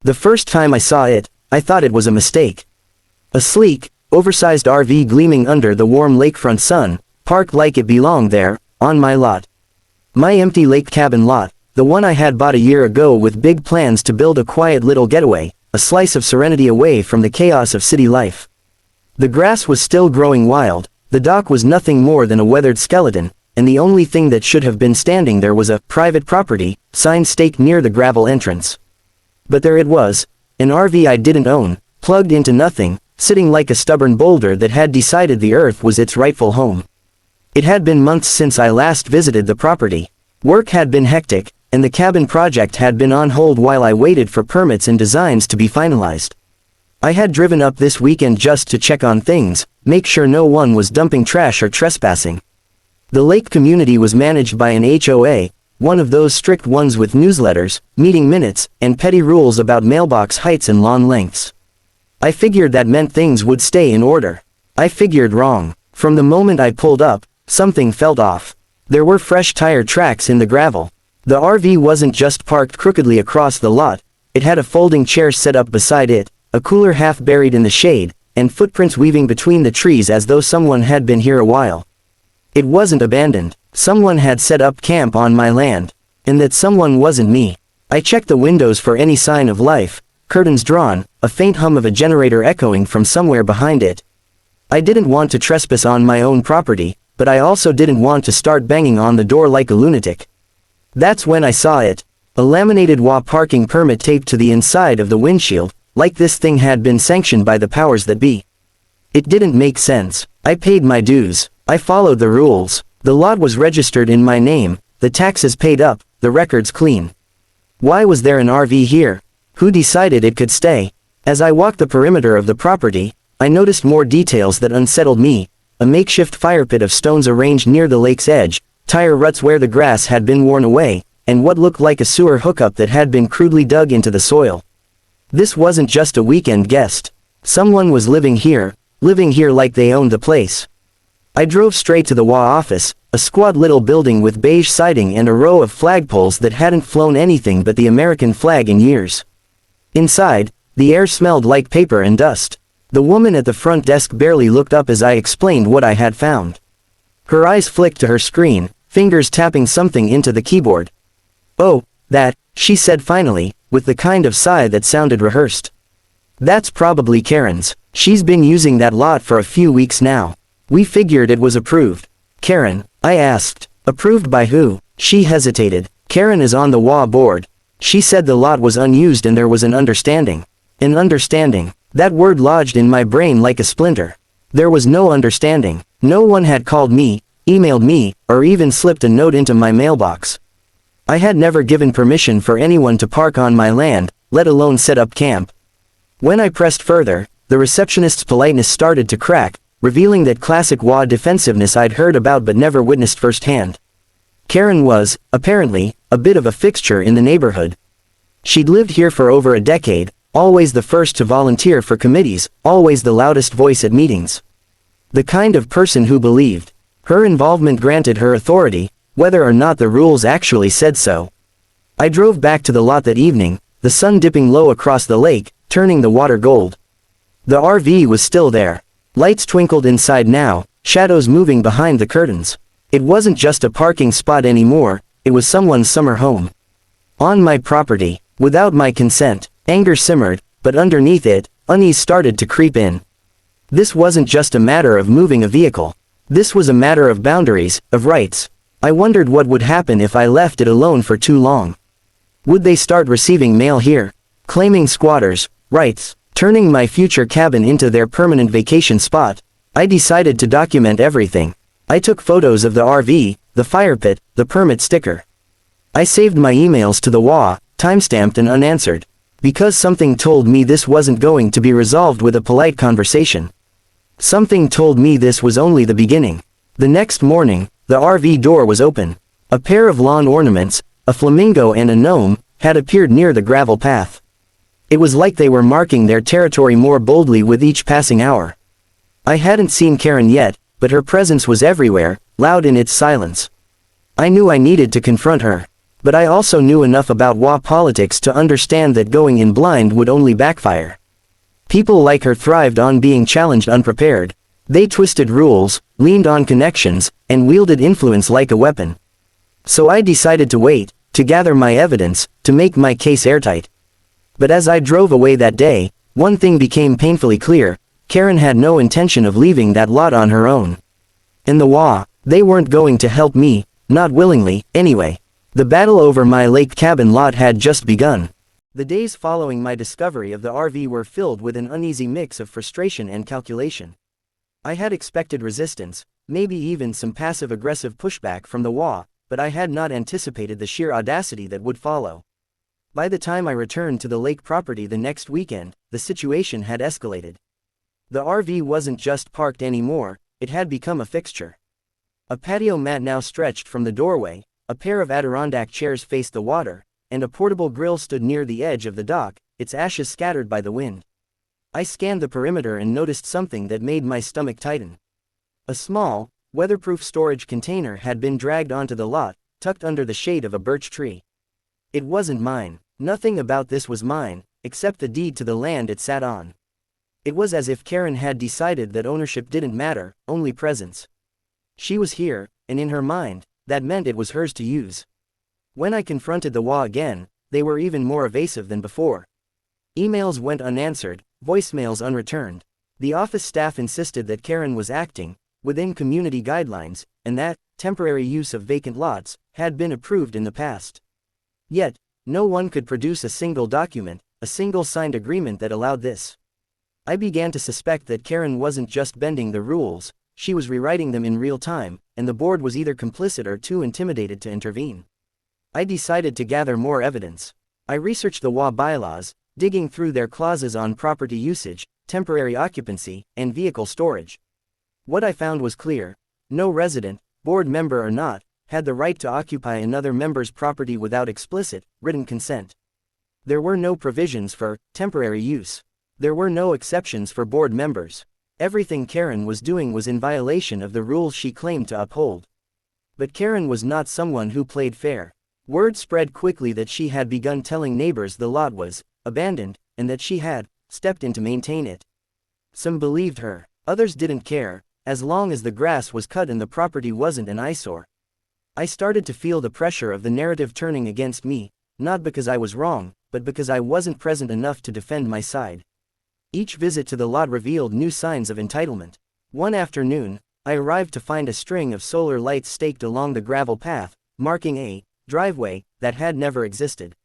The first time I saw it, I thought it was a mistake. A sleek, oversized RV gleaming under the warm lakefront sun, parked like it belonged there, on my lot. My empty lake cabin lot, the one I had bought a year ago with big plans to build a quiet little getaway, a slice of serenity away from the chaos of city life. The grass was still growing wild, the dock was nothing more than a weathered skeleton, and the only thing that should have been standing there was a private property sign staked near the gravel entrance. But there it was, an RV I didn't own, plugged into nothing, sitting like a stubborn boulder that had decided the earth was its rightful home. It had been months since I last visited the property. Work had been hectic, and the cabin project had been on hold while I waited for permits and designs to be finalized. I had driven up this weekend just to check on things, make sure no one was dumping trash or trespassing. The lake community was managed by an HOA, one of those strict ones with newsletters, meeting minutes, and petty rules about mailbox heights and lawn lengths. I figured that meant things would stay in order. I figured wrong. From the moment I pulled up, something felt off. There were fresh tire tracks in the gravel. The RV wasn't just parked crookedly across the lot, it had a folding chair set up beside it, a cooler half buried in the shade, and footprints weaving between the trees as though someone had been here a while. It wasn't abandoned. Someone had set up camp on my land. And that someone wasn't me. I checked the windows for any sign of life, curtains drawn, a faint hum of a generator echoing from somewhere behind it. I didn't want to trespass on my own property, but I also didn't want to start banging on the door like a lunatic. That's when I saw it. A laminated HOA parking permit taped to the inside of the windshield, like this thing had been sanctioned by the powers that be. It didn't make sense. I paid my dues. I followed the rules. The lot was registered in my name, the taxes paid up, the records clean. Why was there an RV here? Who decided it could stay? As I walked the perimeter of the property, I noticed more details that unsettled me. A makeshift fire pit of stones arranged near the lake's edge, tire ruts where the grass had been worn away, and what looked like a sewer hookup that had been crudely dug into the soil. This wasn't just a weekend guest. Someone was living here like they owned the place. I drove straight to the HOA office, a squat little building with beige siding and a row of flagpoles that hadn't flown anything but the American flag in years. Inside, the air smelled like paper and dust. The woman at the front desk barely looked up as I explained what I had found. Her eyes flicked to her screen, fingers tapping something into the keyboard. "Oh, that," she said finally, with the kind of sigh that sounded rehearsed. "That's probably Karen's. She's been using that lot for a few weeks now. We figured it was approved." "Karen?" I asked. "Approved by who?" She hesitated. "Karen is on the HOA board. She said the lot was unused and there was an understanding." An understanding. That word lodged in my brain like a splinter. There was no understanding. No one had called me, emailed me, or even slipped a note into my mailbox. I had never given permission for anyone to park on my land, let alone set up camp. When I pressed further, the receptionist's politeness started to crack, revealing that classic HOA defensiveness I'd heard about but never witnessed firsthand. Karen was, apparently, a bit of a fixture in the neighborhood. She'd lived here for over a decade, always the first to volunteer for committees, always the loudest voice at meetings. The kind of person who believed her involvement granted her authority, whether or not the rules actually said so. I drove back to the lot that evening, the sun dipping low across the lake, turning the water gold. The RV was still there. Lights twinkled inside now, shadows moving behind the curtains. It wasn't just a parking spot anymore, it was someone's summer home. On my property, without my consent. Anger simmered, but underneath it, unease started to creep in. This wasn't just a matter of moving a vehicle. This was a matter of boundaries, of rights. I wondered what would happen if I left it alone for too long. Would they start receiving mail here? Claiming squatters' rights, turning my future cabin into their permanent vacation spot? I decided to document everything. I took photos of the RV, the fire pit, the permit sticker. I saved my emails to the HOA, timestamped and unanswered. Because something told me this wasn't going to be resolved with a polite conversation. Something told me this was only the beginning. The next morning, the RV door was open. A pair of lawn ornaments, a flamingo and a gnome, had appeared near the gravel path. It was like they were marking their territory more boldly with each passing hour. I hadn't seen Karen yet, but her presence was everywhere, loud in its silence. I knew I needed to confront her. But I also knew enough about HOA politics to understand that going in blind would only backfire. People like her thrived on being challenged unprepared. They twisted rules, leaned on connections, and wielded influence like a weapon. So I decided to wait, to gather my evidence, to make my case airtight. But as I drove away that day, one thing became painfully clear: Karen had no intention of leaving that lot on her own. In the HOA, they weren't going to help me, not willingly, anyway. The battle over my lake cabin lot had just begun. The days following my discovery of the RV were filled with an uneasy mix of frustration and calculation. I had expected resistance, maybe even some passive-aggressive pushback from the HOA, but I had not anticipated the sheer audacity that would follow. By the time I returned to the lake property the next weekend, the situation had escalated. The RV wasn't just parked anymore, it had become a fixture. A patio mat now stretched from the doorway, a pair of Adirondack chairs faced the water, and a portable grill stood near the edge of the dock, its ashes scattered by the wind. I scanned the perimeter and noticed something that made my stomach tighten. A small, weatherproof storage container had been dragged onto the lot, tucked under the shade of a birch tree. It wasn't mine. Nothing about this was mine, except the deed to the land it sat on. It was as if Karen had decided that ownership didn't matter, only presence. She was here, and in her mind, that meant it was hers to use. When I confronted the HOA again, they were even more evasive than before. Emails went unanswered, voicemails unreturned. The office staff insisted that Karen was acting within community guidelines, and that temporary use of vacant lots had been approved in the past. Yet, no one could produce a single document, a single signed agreement that allowed this. I began to suspect that Karen wasn't just bending the rules, she was rewriting them in real time, and the board was either complicit or too intimidated to intervene. I decided to gather more evidence. I researched the HOA bylaws, digging through their clauses on property usage, temporary occupancy, and vehicle storage. What I found was clear: no resident, board member or not, had the right to occupy another member's property without explicit, written consent. There were no provisions for temporary use. There were no exceptions for board members. Everything Karen was doing was in violation of the rules she claimed to uphold. But Karen was not someone who played fair. Word spread quickly that she had begun telling neighbors the lot was abandoned, and that she had stepped in to maintain it. Some believed her, others didn't care, as long as the grass was cut and the property wasn't an eyesore. I started to feel the pressure of the narrative turning against me, not because I was wrong, but because I wasn't present enough to defend my side. Each visit to the lot revealed new signs of entitlement. One afternoon, I arrived to find a string of solar lights staked along the gravel path, marking a driveway that had never existed.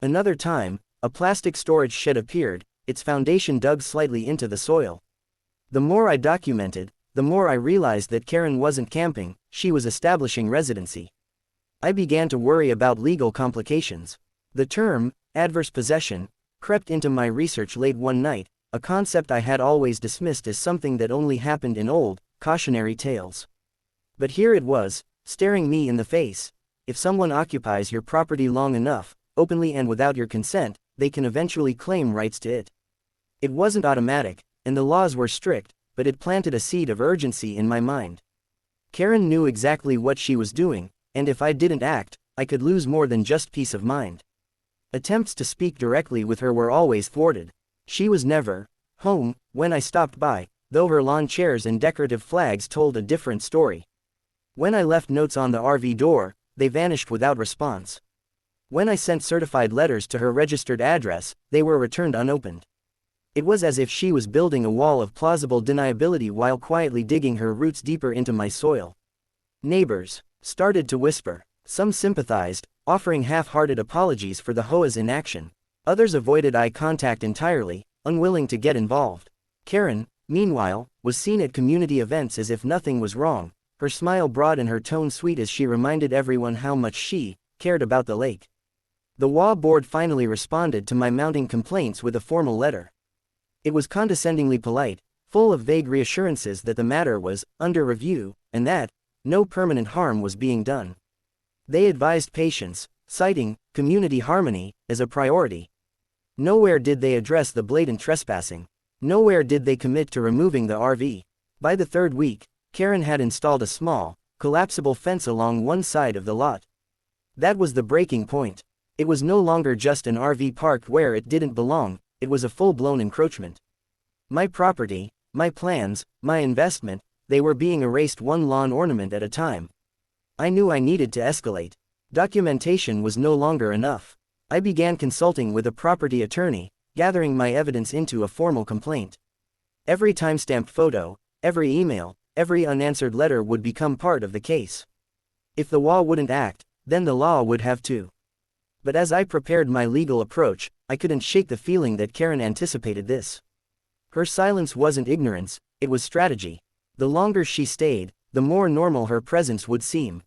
Another time, a plastic storage shed appeared, its foundation dug slightly into the soil. The more I documented, the more I realized that Karen wasn't camping, she was establishing residency. I began to worry about legal complications. The term, adverse possession, crept into my research late one night, a concept I had always dismissed as something that only happened in old, cautionary tales. But here it was, staring me in the face. If someone occupies your property long enough, openly and without your consent, they can eventually claim rights to it. It wasn't automatic, and the laws were strict, but it planted a seed of urgency in my mind. Karen knew exactly what she was doing, and if I didn't act, I could lose more than just peace of mind. Attempts to speak directly with her were always thwarted. She was never home when I stopped by, though her lawn chairs and decorative flags told a different story. When I left notes on the RV door, they vanished without response. When I sent certified letters to her registered address, they were returned unopened. It was as if she was building a wall of plausible deniability while quietly digging her roots deeper into my soil. Neighbors started to whisper. Some sympathized, offering half-hearted apologies for the HOA's inaction. Others avoided eye contact entirely, unwilling to get involved. Karen, meanwhile, was seen at community events as if nothing was wrong, her smile broad and her tone sweet as she reminded everyone how much she cared about the lake. The HOA board finally responded to my mounting complaints with a formal letter. It was condescendingly polite, full of vague reassurances that the matter was under review, and that no permanent harm was being done. They advised patience, citing community harmony as a priority. Nowhere did they address the blatant trespassing. Nowhere did they commit to removing the RV. By the third week, Karen had installed a small, collapsible fence along one side of the lot. That was the breaking point. It was no longer just an RV park where it didn't belong, it was a full-blown encroachment. My property, my plans, my investment, they were being erased one lawn ornament at a time. I knew I needed to escalate. Documentation was no longer enough. I began consulting with a property attorney, gathering my evidence into a formal complaint. Every timestamped photo, every email, every unanswered letter would become part of the case. If the law wouldn't act, then the law would have to. But as I prepared my legal approach, I couldn't shake the feeling that Karen anticipated this. Her silence wasn't ignorance, it was strategy. The longer she stayed, the more normal her presence would seem.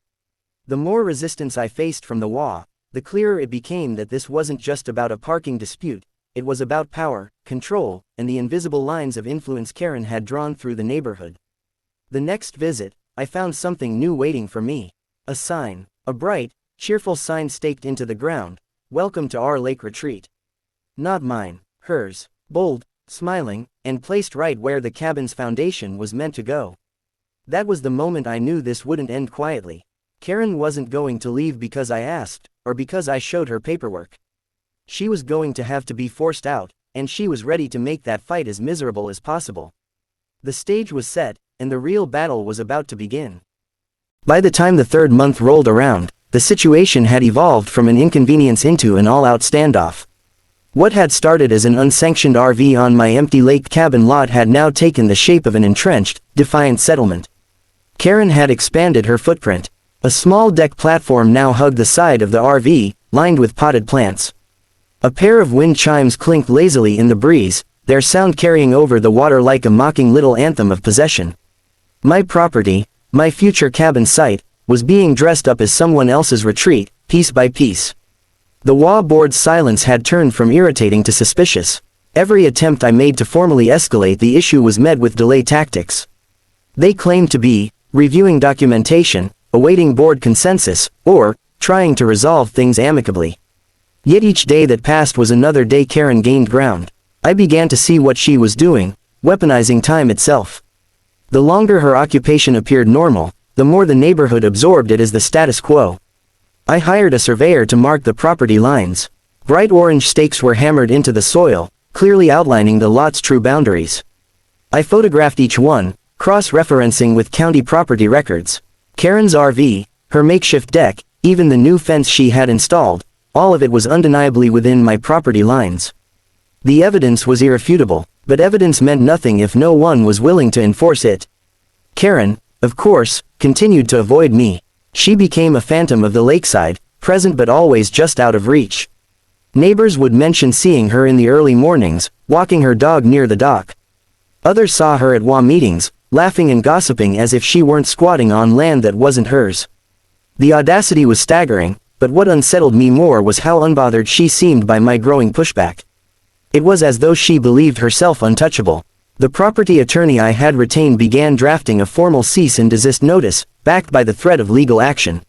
The more resistance I faced from the law, the clearer it became that this wasn't just about a parking dispute, it was about power, control, and the invisible lines of influence Karen had drawn through the neighborhood. The next visit, I found something new waiting for me. A sign, a bright, cheerful sign staked into the ground, "Welcome to our lake retreat." Not mine, hers, bold, smiling, and placed right where the cabin's foundation was meant to go. That was the moment I knew this wouldn't end quietly. Karen wasn't going to leave because I asked, or because I showed her paperwork. She was going to have to be forced out, and she was ready to make that fight as miserable as possible. The stage was set, and the real battle was about to begin. By the time the third month rolled around, the situation had evolved from an inconvenience into an all-out standoff. What had started as an unsanctioned RV on my empty lake cabin lot had now taken the shape of an entrenched, defiant settlement. Karen had expanded her footprint. A small deck platform now hugged the side of the RV, lined with potted plants. A pair of wind chimes clinked lazily in the breeze, their sound carrying over the water like a mocking little anthem of possession. My property, my future cabin site, was being dressed up as someone else's retreat, piece by piece. The WA board's silence had turned from irritating to suspicious. Every attempt I made to formally escalate the issue was met with delay tactics. They claimed to be reviewing documentation, awaiting board consensus, or trying to resolve things amicably. Yet each day that passed was another day Karen gained ground. I began to see what she was doing, weaponizing time itself. The longer her occupation appeared normal, the more the neighborhood absorbed it as the status quo. I hired a surveyor to mark the property lines. Bright orange stakes were hammered into the soil, clearly outlining the lot's true boundaries. I photographed each one, cross-referencing with county property records. Karen's RV, her makeshift deck, even the new fence she had installed, all of it was undeniably within my property lines. The evidence was irrefutable, but evidence meant nothing if no one was willing to enforce it. Karen, of course, continued to avoid me. She became a phantom of the lakeside, present but always just out of reach. Neighbors would mention seeing her in the early mornings, walking her dog near the dock. Others saw her at WA meetings, laughing and gossiping as if she weren't squatting on land that wasn't hers. The audacity was staggering, but what unsettled me more was how unbothered she seemed by my growing pushback. It was as though she believed herself untouchable. The property attorney I had retained began drafting a formal cease and desist notice, backed by the threat of legal action.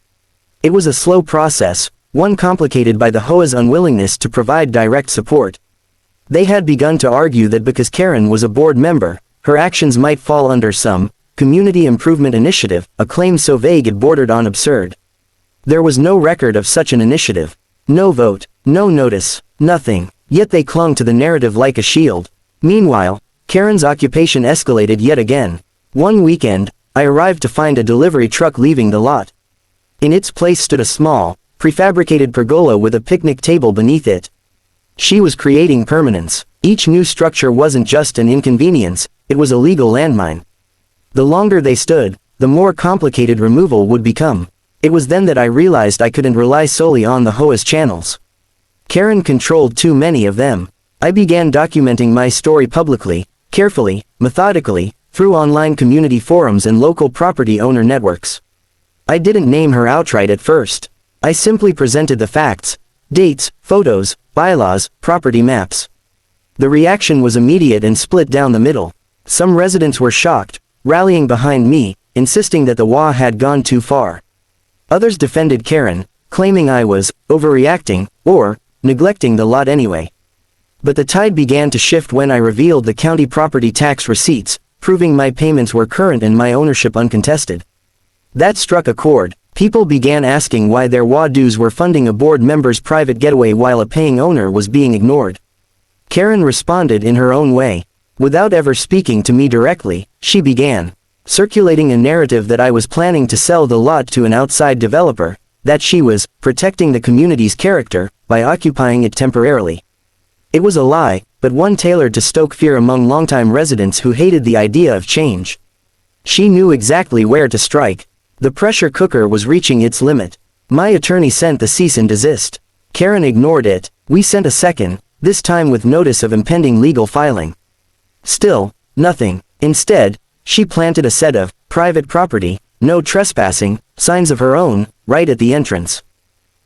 It was a slow process, one complicated by the HOA's unwillingness to provide direct support. They had begun to argue that because Karen was a board member, her actions might fall under some community improvement initiative, a claim so vague it bordered on absurd. There was no record of such an initiative. No vote, no notice, nothing, yet they clung to the narrative like a shield. Meanwhile, Karen's occupation escalated yet again. One weekend, I arrived to find a delivery truck leaving the lot. In its place stood a small, prefabricated pergola with a picnic table beneath it. She was creating permanence. Each new structure wasn't just an inconvenience, it was a legal landmine. The longer they stood, the more complicated removal would become. It was then that I realized I couldn't rely solely on the HOA's channels. Karen controlled too many of them. I began documenting my story publicly, carefully, methodically, through online community forums and local property owner networks. I didn't name her outright at first. I simply presented the facts, dates, photos, bylaws, property maps. The reaction was immediate and split down the middle. Some residents were shocked, rallying behind me, insisting that the WA had gone too far. Others defended Karen, claiming I was overreacting, or neglecting the lot anyway. But the tide began to shift when I revealed the county property tax receipts, proving my payments were current and my ownership uncontested. That struck a chord. People began asking why their HOA dues were funding a board member's private getaway while a paying owner was being ignored. Karen responded in her own way. Without ever speaking to me directly, she began circulating a narrative that I was planning to sell the lot to an outside developer, that she was protecting the community's character by occupying it temporarily. It was a lie, but one tailored to stoke fear among longtime residents who hated the idea of change. She knew exactly where to strike. The pressure cooker was reaching its limit. My attorney sent the cease and desist. Karen ignored it. We sent a second, this time with notice of impending legal filing. Still, nothing. Instead, she planted a set of private property, no trespassing signs of her own, right at the entrance.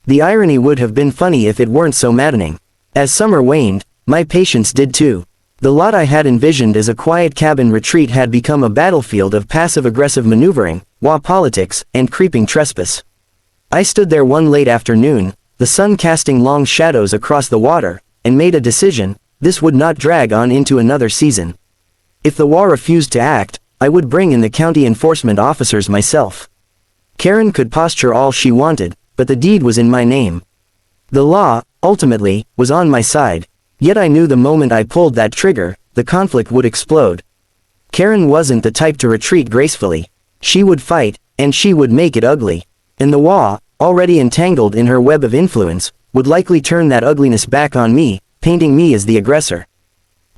The irony would have been funny if it weren't so maddening. As summer waned, my patience did too. The lot I had envisioned as a quiet cabin retreat had become a battlefield of passive-aggressive maneuvering, HOA politics, and creeping trespass. I stood there one late afternoon, the sun casting long shadows across the water, and made a decision: this would not drag on into another season. If the HOA refused to act, I would bring in the county enforcement officers myself. Karen could posture all she wanted, but the deed was in my name. The law, ultimately, was on my side. Yet I knew the moment I pulled that trigger, the conflict would explode. Karen wasn't the type to retreat gracefully. She would fight, and she would make it ugly. And the HOA, already entangled in her web of influence, would likely turn that ugliness back on me, painting me as the aggressor.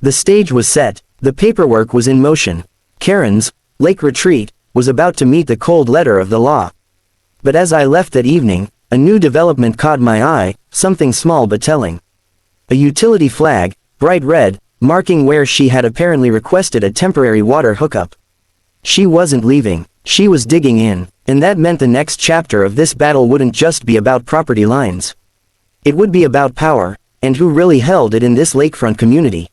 The stage was set, the paperwork was in motion. Karen's lake retreat was about to meet the cold letter of the law. But as I left that evening, a new development caught my eye, something small but telling. A utility flag, bright red, marking where she had apparently requested a temporary water hookup. She wasn't leaving, she was digging in, and that meant the next chapter of this battle wouldn't just be about property lines. It would be about power, and who really held it in this lakefront community.